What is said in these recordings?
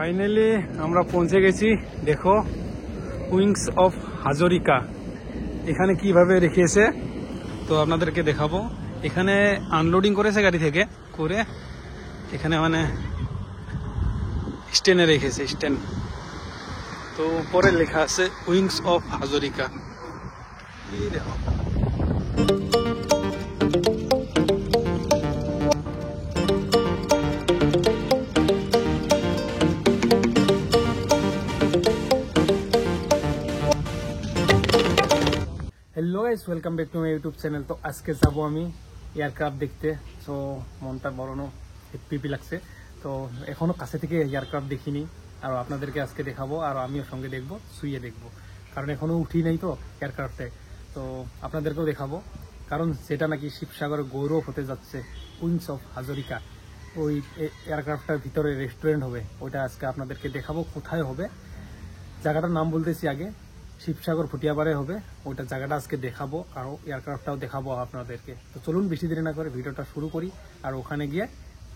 Finally আমরা পৌঁছে গেছি। দেখো উইংস অফ হাজরিকা এখানে কিভাবে রেখেছে, তো আপনাদেরকে দেখাবো। এখানে আনলোডিং করেছে গাড়ি থেকে করে, এখানে মানে স্ট্যান্ডে রেখেছে স্ট্যান্ড। তো উপরে লেখা আছে উইংস অফ হাজরিকা। এই দেখো hello guys, welcome back to my YouTube channel. তো আজকে যাবো আমি এয়ারক্রাফট দেখতে। সো মনটা বড় হ্যাপি লাগছে। তো এখনো কাছে থেকে এয়ারক্রাফট দেখিনি, আর আপনাদেরকে আজকে দেখাবো, আর আমিও সঙ্গে দেখবো, শুয়ে দেখবো, কারণ এখনো উঠি নাই তো এয়ারক্রাফটে। তো আপনাদেরকেও দেখাবো, কারণ সেটা নাকি শিবসাগর গৌরব হতে যাচ্ছে। উইংস অফ হাজরিকা, ওই এয়ারক্রাফটটার ভিতরে রেস্টুরেন্ট হবে, ওইটা আজকে আপনাদেরকে দেখাবো। কোথায় হবে জায়গাটার নাম বলতেছি আগে, শিবসাগর ফুটিয়াপাড়ে হবে ওইটা জায়গাটা আজকে দেখাবো, আর এয়ারক্রাফটটাও দেখাবো আপনাদেরকে। তো চলুন বেশি দেরি না করে ভিডিওটা শুরু করি, আর ওখানে গিয়ে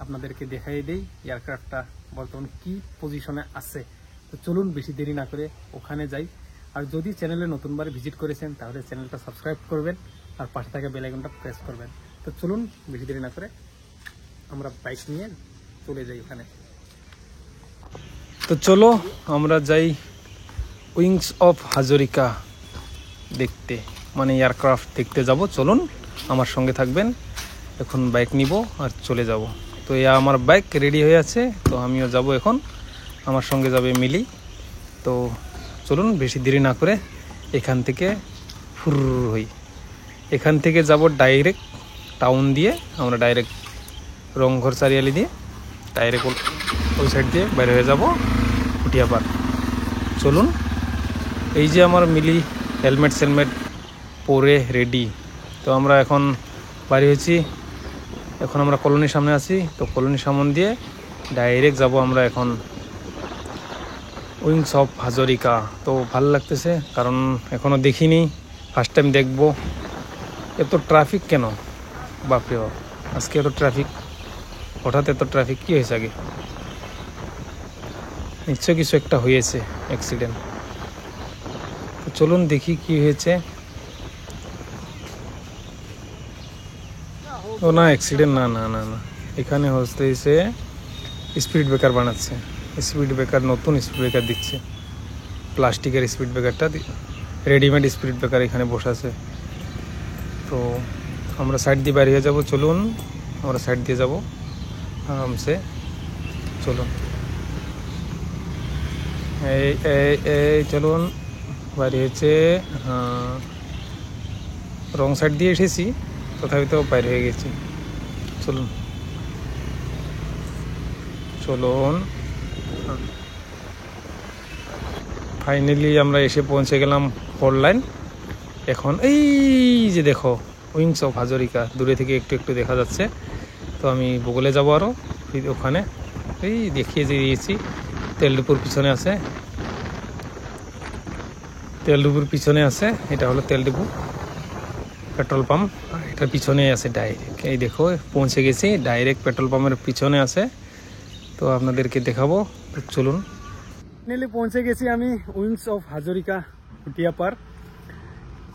আপনাদেরকে দেখাই দেই এয়ারক্রাফটটা বর্তমান কি পজিশনে আছে। তো চলুন বেশি দেরি না করে ওখানে যাই। আর যদি চ্যানেলে নতুনবার ভিজিট করেছেন তাহলে চ্যানেলটা সাবস্ক্রাইব করবেন, আর পাশে থাকা বেল আইকনটা প্রেস করবেন। তো চলুন বেশি দেরি না করে আমরা বাইক নিয়ে চলে যাই ওখানে। তো চলো আমরা যাই উইংস অফ হাজরিকা দেখতে, মানে এয়ারক্রাফট দেখতে যাব। চলুন আমার সঙ্গে থাকবেন। এখন বাইক নিব আর চলে যাব। তো আমার বাইক রেডি হয়ে আছে, তো আমিও যাব এখন। আমার সঙ্গে যাবে মিলি। তো চলুন বেশি দেরি না করে এখান থেকে ফুর হই। এখান থেকে যাব ডাইরেক্ট টাউন দিয়ে, আমরা ডাইরেক্ট রংঘর চারিয়ালি দিয়ে ডাইরেক্ট ওই সাইড দিয়ে বাইরে হয়ে যাব ফুটিয়াপাড়। চলুন। এই যে আমার মিলি হেলমেট সেলমেট পরে রেডি। তো আমরা এখন বাড়ি হয়েছি, এখন আমরা কলোনির সামনে আছি। তো কলোনির সামনে দিয়ে ডাইরেক্ট যাব আমরা এখন উইংস অফ হাজরিকা। তো ভালো লাগতেছে, কারণ এখনও দেখিনি, ফার্স্ট টাইম দেখব। এত ট্রাফিক কেন বাপরে বাপ, আজকে এত ট্রাফিক, হঠাৎ এত ট্রাফিক কী হয়েছে? আগে নিশ্চয় কিছু একটা হয়েছে, অ্যাক্সিডেন্ট। চলুন দেখি কি হয়েছে। ও না, অ্যাক্সিডেন্ট না, না না না, এখানে হচ্ছে স্পিড ব্রেকার বানাচ্ছে। স্পিড ব্রেকার, নতুন স্পিড ব্রেকার দিচ্ছে, প্লাস্টিকের স্পিড ব্রেকারটা, রেডিমেড স্পিড ব্রেকার এখানে বসাছে। তো আমরা সাইড দিয়ে বেরিয়ে যাব। চলুন আমরা সাইড দিয়ে যাব আরামসে। চলুন এই চলুন, বাইরে হয়েছে। হ্যাঁ, রং সাইড দিয়ে এসেছি, তথাপি তো বাইরে হয়ে গেছি। চলুন চলুন। ফাইনালি আমরা এসে পৌঁছে গেলাম 4 লাইন। এখন এই যে দেখো উইংস অফ হাজরিকা দূরে থেকে একটু একটু দেখা যাচ্ছে। তো আমি বগলে যাব আরও ওখানে। এই দেখিয়ে দিয়েছি, তেল ডিপোর পিছনে আছে, তেল ডিপোর পিছনে আছে। এটা হলো তেল ডিপো, পেট্রোল পাম্প, আর এটার পিছনে আছে ডাইরেক্ট। এই দেখো পৌঁছে গেছি, ডাইরেক্ট পেট্রোল পাম্পের পিছনে আছে। তো আপনাদেরকে দেখাবো। চলুন। ফাইনালি পৌঁছে গেছি আমি উইংস অফ হাজরিকা ফুটিয়াপাড়।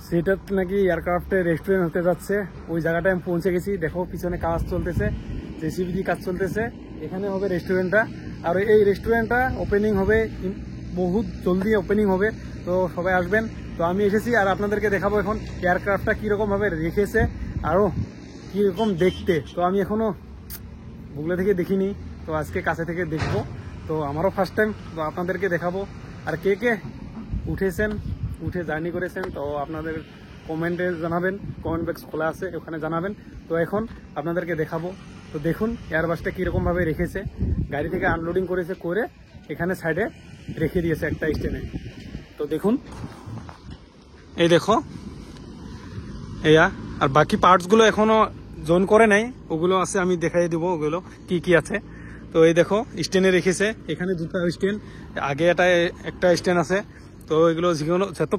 সেটা নাকি এয়ারক্রাফটের রেস্টুরেন্ট হতে যাচ্ছে, ওই জায়গাটায় আমি পৌঁছে গেছি। দেখো পিছনে কাজ চলতেছে, জেসিবি দিয়ে কাজ চলতেছে। এখানে হবে রেস্টুরেন্টটা, আর এই রেস্টুরেন্টটা ওপেনিং হবে বহুত জলদি ওপেনিং হবে। তো সবাই আসবেন। তো আমি এসেছি, আর আপনাদেরকে দেখাবো এখন এয়ারক্রাফটটা কীরকমভাবে রেখেছে, আরও কীরকম দেখতে। তো আমি এখনও গুগলে থেকে দেখিনি, তো আজকে কাছে থেকে দেখবো। তো আমারও ফার্স্ট টাইম, তো আপনাদেরকে দেখাবো। আর কে কে উঠেছেন, উঠে জার্নি করেছেন, তো আপনাদের কমেন্টে জানাবেন, কমেন্ট বক্স খোলা আছে, ওখানে জানাবেন। তো এখন আপনাদেরকে দেখাবো। তো দেখুন এয়ারবাসটা কীরকমভাবে রেখেছে, গাড়ি থেকে আনলোডিং করেছে, করে এখানে সাইডে রেখে দিয়েছে একটা স্ট্যান্ডে। তো দেখুন, এই দেখো এয়া, আর বাকি পার্টসগুলো এখনও জয়েন করে নাই, ওগুলো আছে, আমি দেখাই দেবো ওগুলো কি কি আছে। তো এই দেখো স্ট্যান্ডে রেখেছে, এখানে দুটো স্ট্যান্ড, আগে একটা স্ট্যান্ড আছে। তো এগুলো যেগুলো যত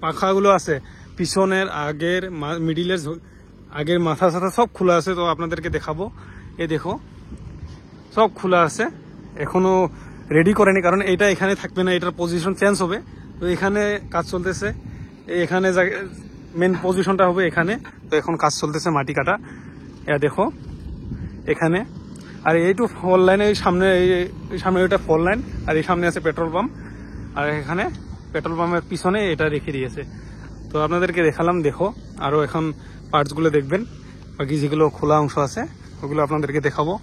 পাখাগুলো আছে, পিছনের, আগের, মিডিলের, আগের মাথা সাথা সব খোলা আছে। তো আপনাদেরকে দেখাবো। এই দেখো সব খোলা আছে, এখনো রেডি করেনি, কারণ এটা এখানে থাকবে না, এটার পজিশন চেঞ্জ হবে। তো এখানে কাজ চলতেছে, এখানে মেন পজিশনটা হবে এখানে। তো এখন কাজ চলতেছে মাটি কাটা, দেখো এখানে। আর এইটু ফল লাইন, এই সামনে ওইটা ফল লাইন, আর এই সামনে আছে পেট্রোল পাম্প, আর এখানে পেট্রোল পাম্পের পিছনে এটা রেখে দিয়েছে। তো আপনাদেরকে দেখালাম, দেখো আরো এখন পার্টসগুলো দেখবেন, বাকি যেগুলো খোলা অংশ আছে ওগুলো আপনাদেরকে দেখাবো।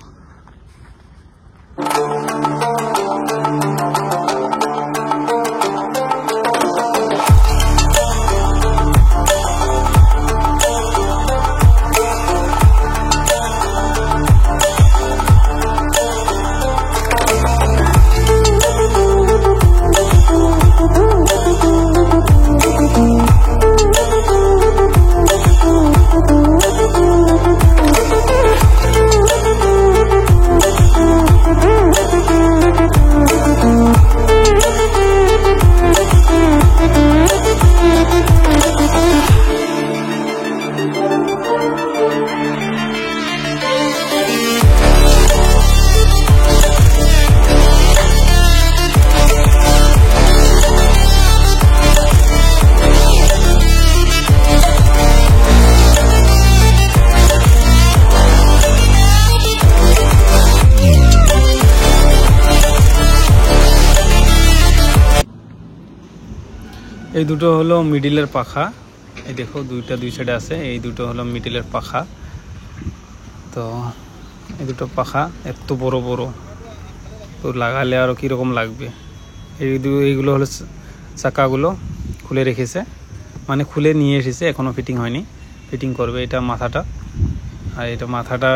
এই দুটো হলো মিডিলের পাখা, এই দেখো দুইটা দুই সাইডে আছে, এই দুটো হলো মিডিলের পাখা। তো এই দুটো পাখা এত বড় বড়, তো লাগালে আরো কিরকম লাগবে। এইগুলো হলো চাকাগুলো খুলে রেখেছে, মানে খুলে নিয়ে এসেছে, এখনো ফিটিং হয়নি, ফিটিং করবে। এটা মাথাটা, আর এটা মাথাটা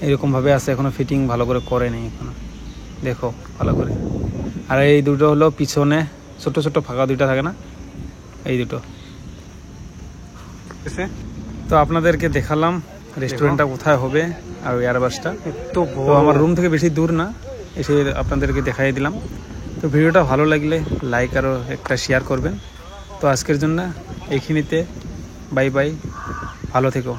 এরকম ভাবে আছে, এখনো ফিটিং ভালো করে করেনি এখনো, দেখো ভালো করে। আর এই দুটো হলো পিছনে ছোট ছোট ফাঁকা দুইটা থাকে না, এই দুটো। তো আপনাদেরকে দেখালাম রেস্টুরেন্টটা কোথায় হবে আর এয়ারবাসটা। তো আমার রুম থেকে বেশি দূর না, এসে আপনাদেরকে দেখাই দিলাম। তো ভিডিওটা ভালো লাগলে লাইক আরও একটা শেয়ার করবেন। তো আজকের জন্য এইখানিতে বাই বাই, ভালো থেকো।